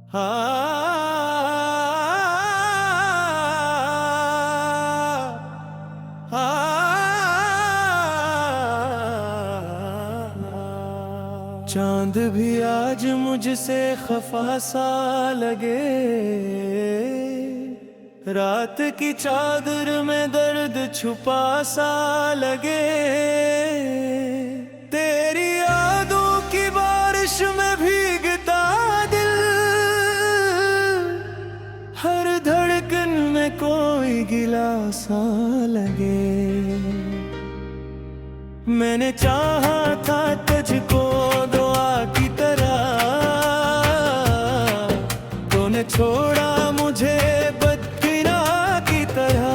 चांद भी आज मुझसे खफा सा लगे, रात की चादर में दर्द छुपा सा लगे। तेरी यादों की बारिश में भीगता दिल, हर धड़कन में कोई गिला सा लगे। मैंने चाहा था तुझको दुआ की तरह, तूने छोड़ा मुझे बदकिरा की तरह।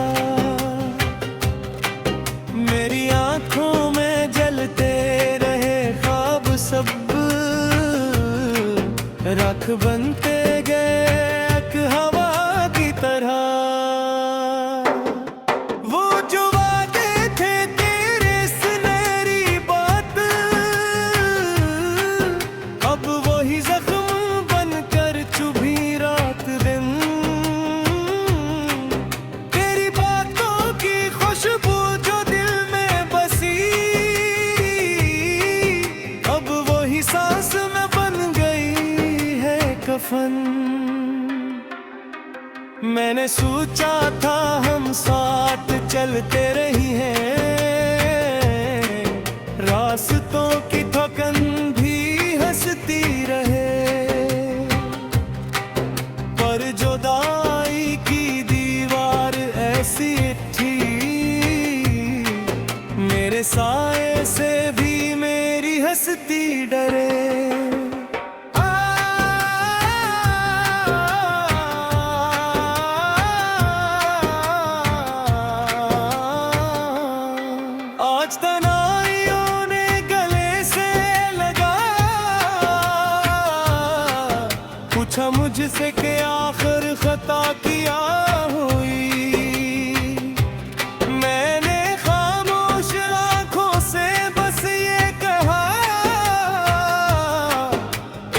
मेरी आंखों में जलते रहे ख्वाब सब, राख बनते गए एक हवा की तरह। वो जो वादे थे तेरे सुनहरी बात, अब वही जख्म बनकर चुभी रात दिन। तेरी बातों की खुशबू जो दिल में बसी, अब वही सांस में बन गई है कफन। मैंने सोचा था हम साथ चलते रही हैं, रास्तों की थकन भी हंसती रहे। पर जुदाई की दीवार ऐसी थी, मेरे साए से भी मेरी हंसती डरे। आज तन्हाइयों ने गले से लगा, पूछा मुझसे कि आखिर खता किया हुई। मैंने खामोश आंखों से बस ये कहा,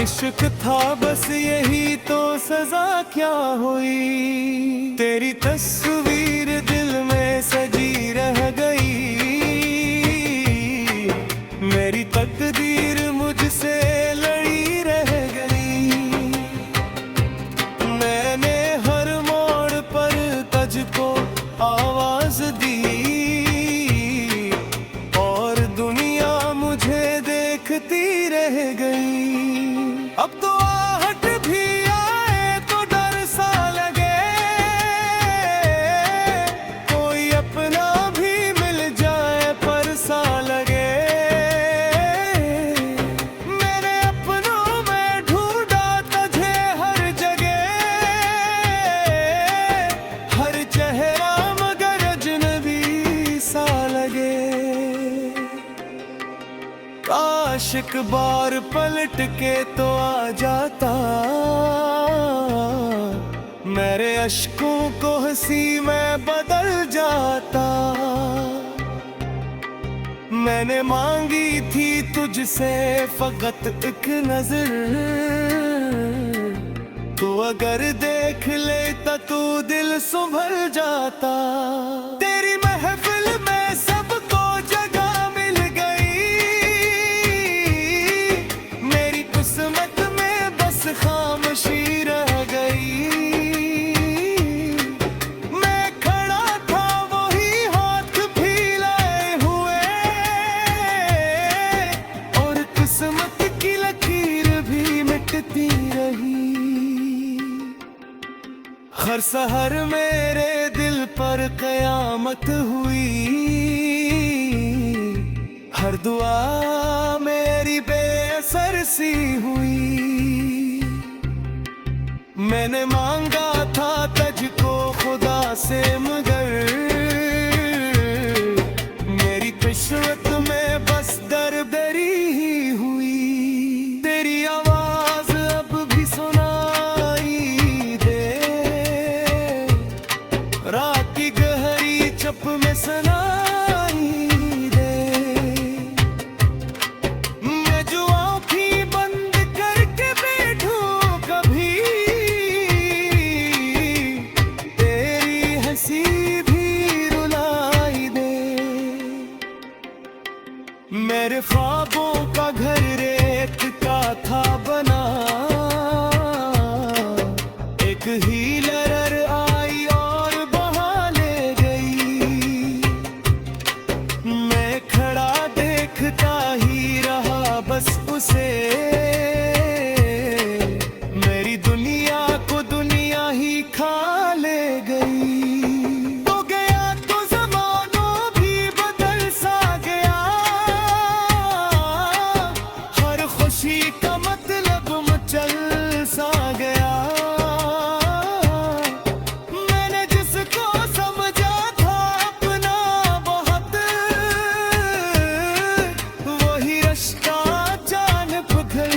इश्क था बस यही तो सजा क्या हुई। तेरी तस्वीर दिल में सजी रह गई, मेरी तकदीर मुझसे लड़ी रह गई। मैंने हर मोड़ पर तुझको आवाज दी, और दुनिया मुझे देखती रह गई। अब तो आहट भी आए तो डर सा लगे, कोई अपना भी मिल जाए पर सा लगे। काश एक बार पलट के तो आ जाता, मेरे अश्कों को हंसी में बदल जाता। मैंने मांगी थी तुझसे फकत एक नजर, तू अगर देख लेता तू दिल संभल जाता। तेरी महफिल में सबको जगह मिल गई, मेरी किस्मत में बस खामोशी रह गई। मैं खड़ा था वही हाथ फैलाए हुए, और किस्मत की लकीर भी मिटती रही। हर सहर मेरे दिल पर कयामत हुई, हर दुआ मेरी बेअसर सी हुई। मैंने मांगा था तुझको खुदा से, मगर मेरी किस्मत में बस दरदरी ही हुई। तेरी आवाज अब भी सुनाई दे, रात की गहरी चप में सुनाई दे। मैं जो आँखें बंद करके बैठूं कभी, मेरी दुनिया को दुनिया ही खा ले गई। तो गया तो ज़माना भी बदल सा गया, हर खुशी का मतलब मचल सा गया। मैंने जिसको समझा था अपना बहुत, वही रिश्ता जान पिघल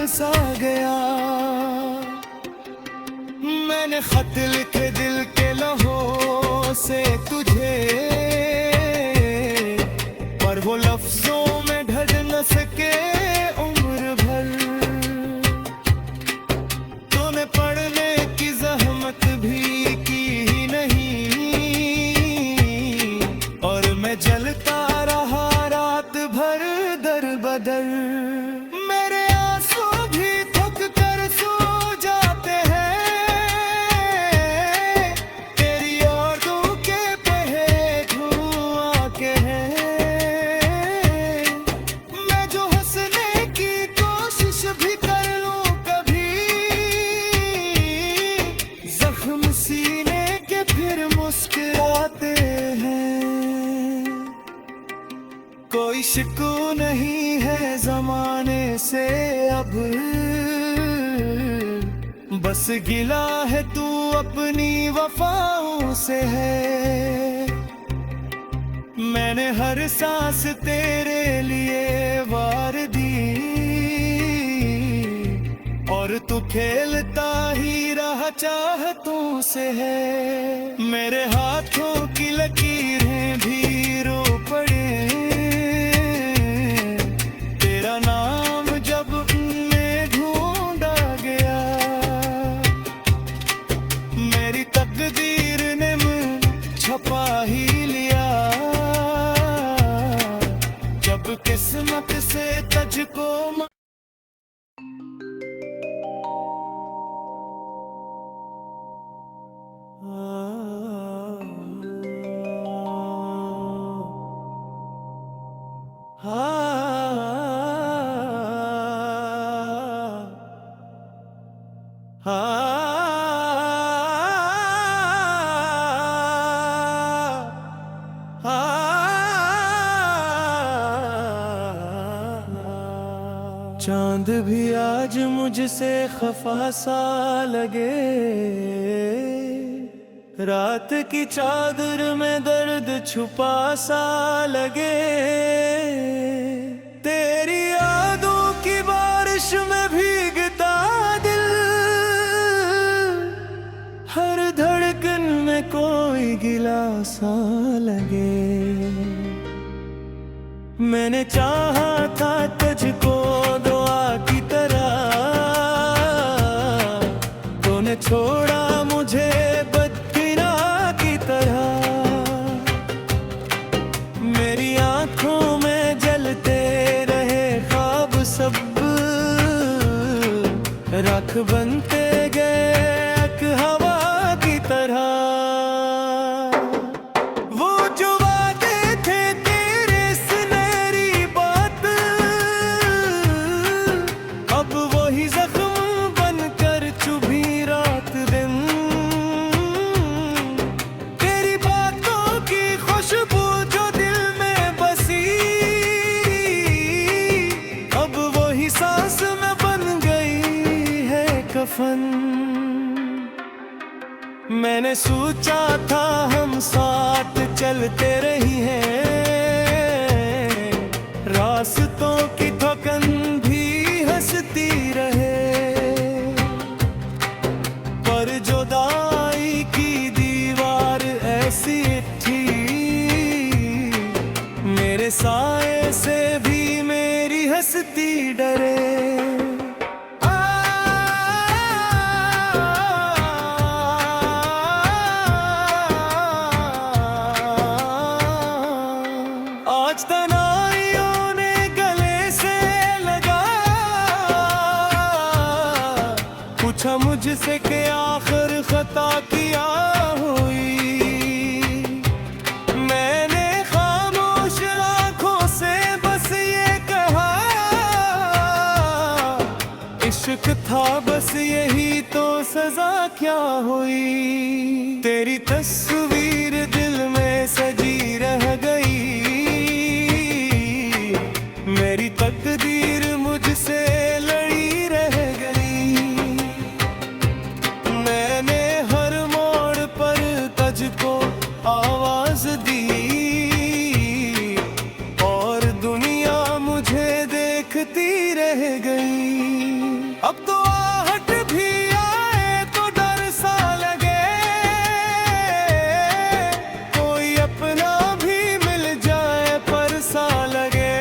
सा गया। मैंने खत लिखे दिल के लहों से तुझे, पर वो लफ्जों में ढल न सके उम्र भर। तूने पढ़ने की जहमत भी की ही नहीं, और मैं जलता रहा रात भर दर बदर। मेरे आंसू भी थक कर सो जाते हैं, तेरी यादों के बहे धुआं के हैं। मैं जो हंसने की कोशिश भी कर लूं कभी, जख्म सीने के फिर मुस्कुराते हैं। कोई शिकू नहीं है जमाने से अब, बस गिला है तू अपनी वफाओं से है। मैंने हर सांस तेरे लिए वार दी, और तू खेलता ही रहा चाहतों से है। मेरे हाथों की लकीरें भी रो पड़े, तेरा नाम जब उनमें ढूंढा गया। मेरी तकदीर ने मुझ छपा ही लिया, जब किस्मत से तुझको चांद भी आज मुझसे खफा सा लगे, रात की चादर में दर्द छुपा सा लगे। तेरी यादों की बारिश में भीगता दिल, हर धड़कन में कोई गिला सा लगे। मैंने चाहा था तुझको दुआ की तरह, तूने छोड़ा मुझे बदकिरा की तरह। मेरी आंखों में जलते रहे ख्वाब सब, राख बनते गए एक हवा की तरह। मैंने सोचा था हम साथ चलते रही हैं, रास्तों की थकन भी हंसती रहे। पर जुदाई की दीवार ऐसी थी, मेरे साए से भी मेरी हंसती डरे। आज तन्हाइयों ने गले से लगा, पूछा मुझसे कि आखिर खता किया हुई। मैंने खामोश आंखों से बस ये कहा, इश्क था बस यही तो सजा क्या हुई। तेरी तस्वीर दिल में सजी रह गई, मेरी तकदीर मुझसे लड़ी रह गई। मैंने हर मोड़ पर तुझको आवाज दी और दुनिया मुझे देखती रह गई। अब तो आहट भी आए तो डर सा लगे, कोई अपना भी मिल जाए पर सा लगे।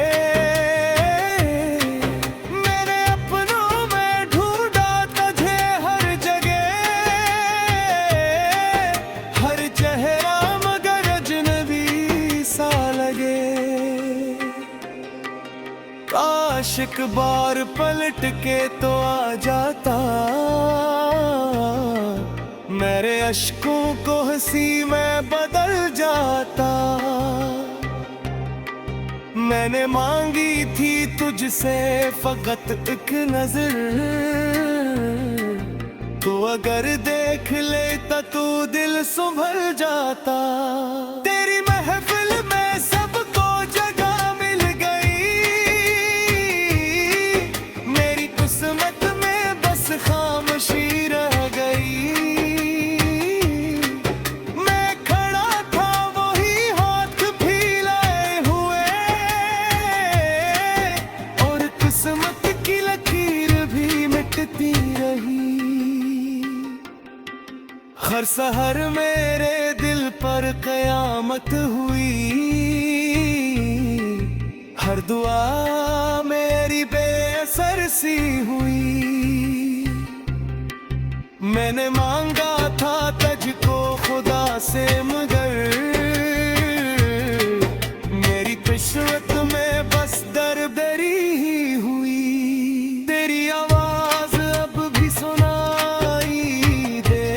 मैंने अपनों में ढूंढा तुझे हर जगह, हर चेहरा मगर अजनबी सा लगे। काश एक बार पलट के तो आ जाता, मेरे अश्कों को हंसी में बदल जाता। मैंने मांगी थी तुझसे फकत एक नजर, तू अगर देख लेता तू दिल संभल जाता। तेरी महफिल में सबको जगह मिल गई, मेरी किस्मत में बस खामोशी रह गई। मैं खड़ा था वही हाथ फैलाए हुए और किस्मत की लकीर भी मिटती रही। हर सहर मेरे दिल पर कयामत हुई, हर दुआ मेरी बेअसर सी हुई। मैंने मांगा था तुझको खुदा से मगर मेरी किस्मत में बस दरदरी ही हुई। तेरी आवाज अब भी सुनाई दे,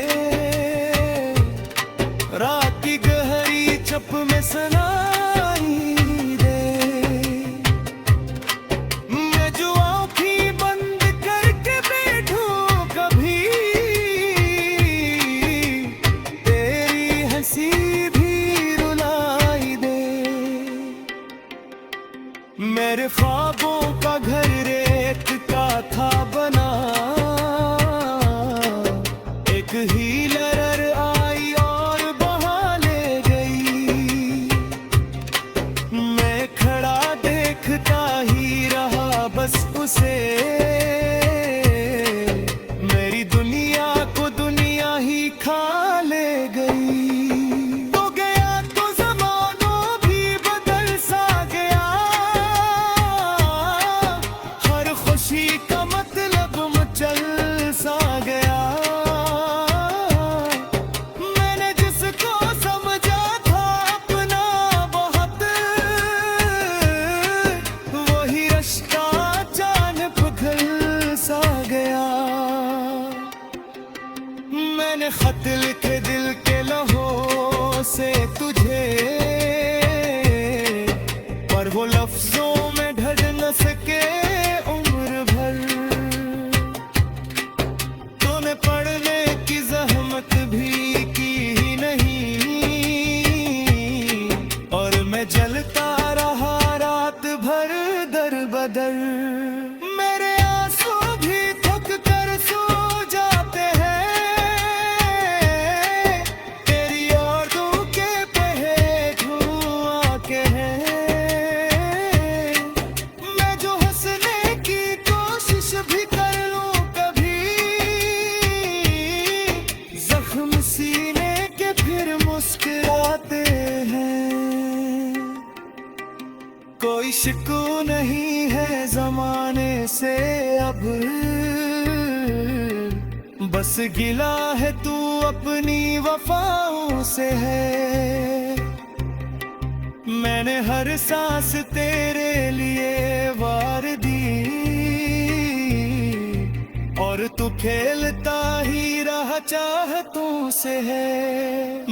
रात की गहरी चप में सुनाई दे। मैं जो आँखें बंद करके बैठूं कभी, तेरी हंसी भी रुलाई दे। मेरे ख्वाबों का घर रेत का था बना, एक हीलर आई और बहा ले गई। मैं खड़ा देखता ही रहा बस उसे, मेरी दुनिया को दुनिया ही खा ले गई। तो गया तो ज़माना भी बदल सा गया, हर खुशी का मतलब मचल सा गया। मैंने जिसको समझा था अपना बहुत, वही रिश्ता अचानक पिघल सा गया। मैंने खत लिखे दिल के लहों से तुझे, पर वो लफ्जों में ढल न सके उम्र भर। तूने पढ़ने की जहमत भी की ही नहीं, और मैं जलता रहा रात भर दर बदर। मेरे आंसू भी थक कर सो जाते हैं, तेरी यादों के पहे धुआं के हैं। मैं जो हंसने की कोशिश भी कर लूं कभी, जख्म सीने के फिर मुस्कुराते हैं। कोई शिकू नहीं है जमाने से अब, बस गिला है तू अपनी वफाओं से है। मैंने हर सांस तेरे लिए वार दी, और तू खेलता ही रहा चाहतों से है।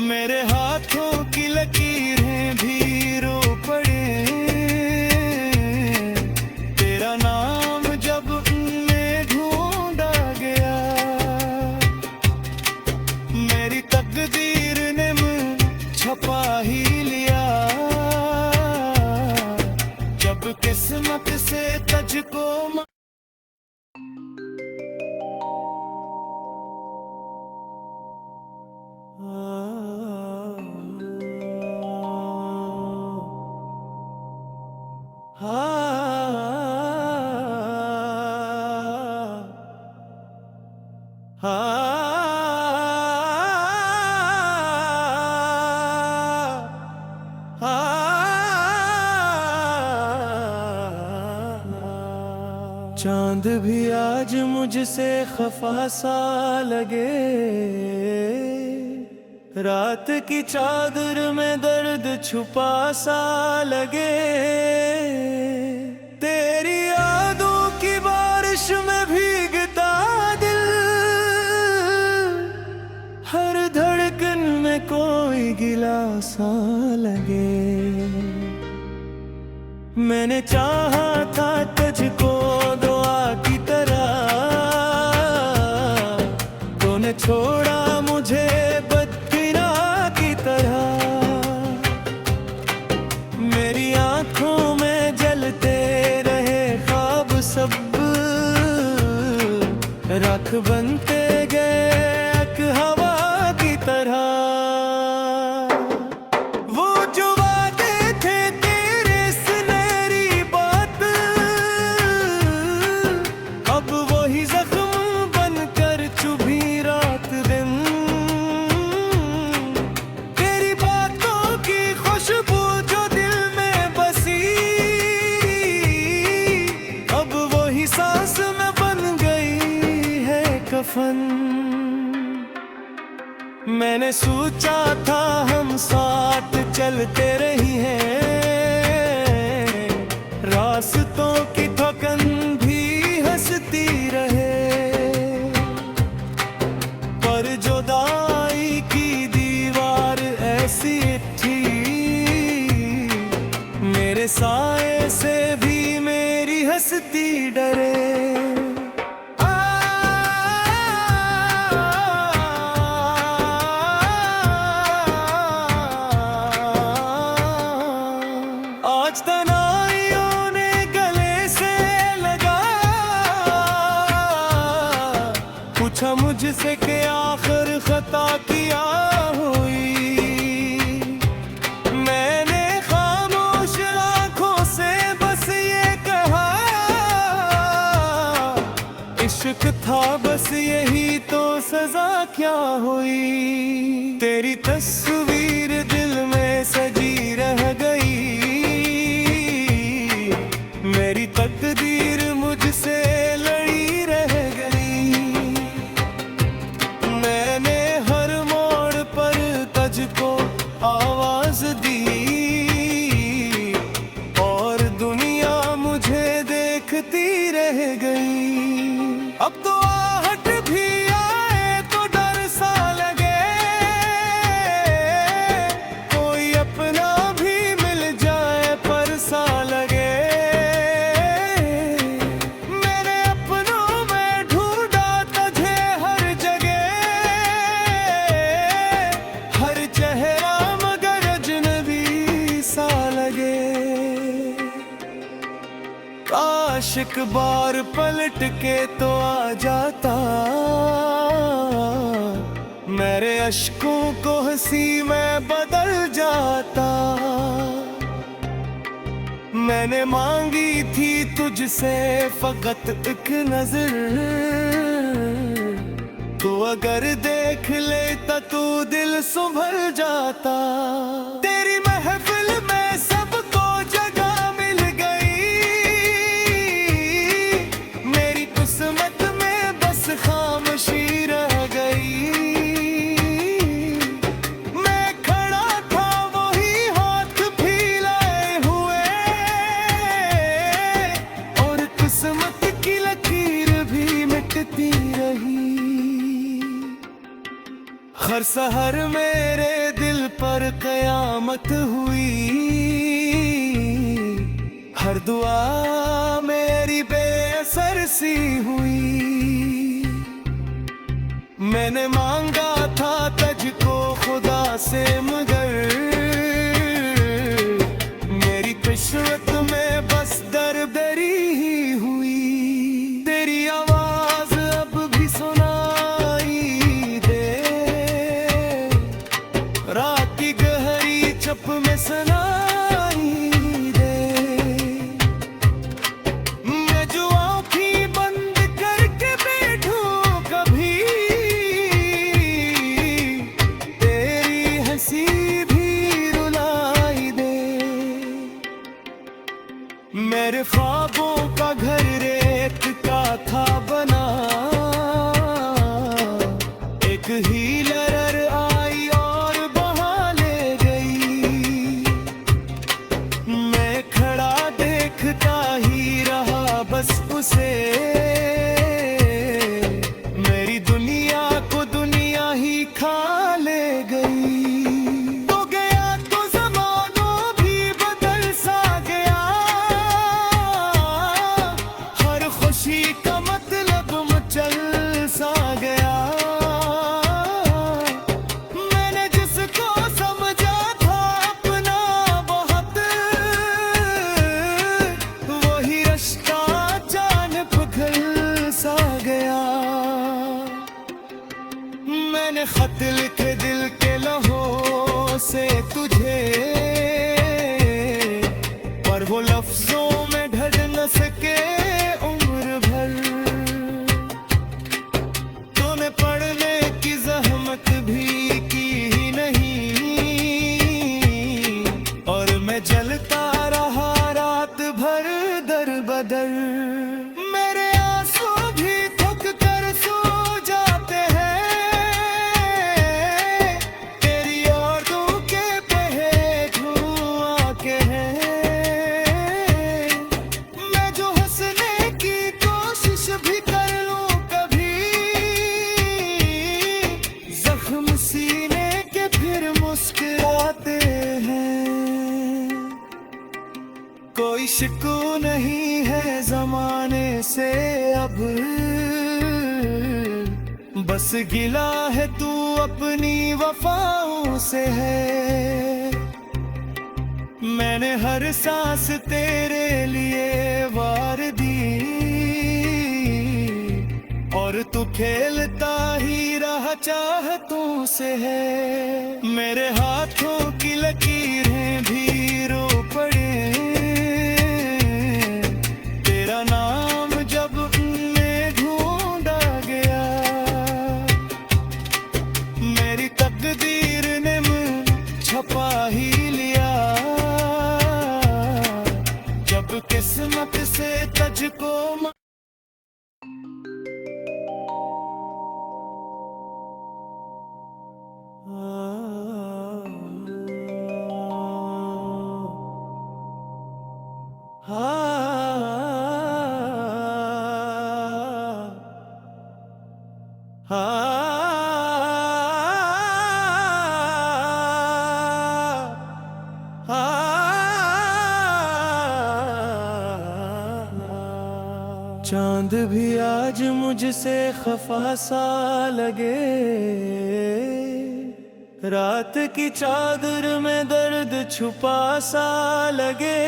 मेरे हाथों की लकीरें भी रो पड़े, तेरा नाम जब उनमें ढूंढ चांद भी आज मुझसे खफा सा लगे, रात की चादर में दर्द छुपा सा लगे। तेरी यादों की बारिश में भीगता दिल, हर धड़कन में कोई गिला सा लगे। मैंने चाहा था तुझको दुआ की तरह, तूने छोड़ा मुझे बदकिरा की तरह। मेरी आंखों में जलते रहे ख्वाब सब, राख बनते गए एक हवा की तरह। मैंने सोचा था हम साथ चलते रही हैं, रास्तों की थकन भी हंसती रहे। पर जुदाई की दीवार ऐसी थी, मेरे साए से भी मेरी हंसती डरे। आज तन्हाइयों ने गले से लगा, पूछा मुझसे कि आखिर खता किया हुई। मैंने खामोश आंखों से बस ये कहा, इश्क था बस यही तो सजा क्या हुई। तेरी तस्वीर दिल में सजी रह गई, मेरी तकदीर मुझसे लड़ी रह गई। मैंने हर मोड़ पर तुझको आवाज दी, और दुनिया मुझे देखती रह गई। अब तो आहट भी आए तो डर सा लगे, कोई अपना भी मिल जाए पर सा लगे। काश एक बार पलट के तो आ जाता, मेरे अश्कों को हंसी में बदल जाता। मैंने मांगी थी तुझसे फकत एक नजर, तो अगर देख लेता तू दिल संभल जाता। तेरी महफिल में सबको जगह मिल गई, मेरी किस्मत में बस खामोशी रह गई। मैं खड़ा था वही हाथ फैलाए हुए, और किस्मत की लकीर भी मिटती रही। हर सहर मेरे दिल पर कयामत हुई, हर दुआ मेरी बेअसर सी हुई। मैंने मांगा था तुझको खुदा से, मगर मेरी किस्मत में बस दरदरी ही हुई। तेरी आवाज अब भी सुनाई दे, रात की गहरी चप में सुनाई दे। मैं जो आँखें बंद करके बैठूं कभी, मैंने खत लिखे दिल के लहों से तुझे, पर वो लफ्जों में ढल न सके उम्र भर। तूने पढ़ने की जहमत भी की ही नहीं, और मैं जलता रहा रात भर दर बदर। मेरे आंसू भी थक कर सो जाते हैं, तेरी यादों के बहे धुआं के हैं। मैं जो हंसने की कोशिश भी कर लूं कभी, जख्म सीने के फिर मुस्कुराते हैं। कोई शिकू नहीं है जमाने से अब, बस गिला है तू अपनी वफाओं से है। मैंने हर सांस तेरे लिए वार दी, और तू खेलता ही रहा चाहतों से है। मेरे हाथों की लकीरें भी रो पड़े, तेरा नाम जब उनमें ढूंढा गया। मेरी तकदीर ने मुझ छपा ही लिया, जब किस्मत से तुझको चांद भी आज मुझसे खफा सा लगे, रात की चादर में दर्द छुपा सा लगे।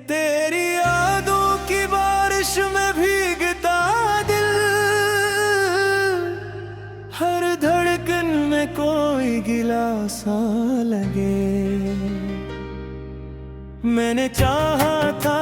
तेरी यादों की बारिश में भीगता दिल, हर धड़कन में कोई गिला सा लगे। मैंने चाहा था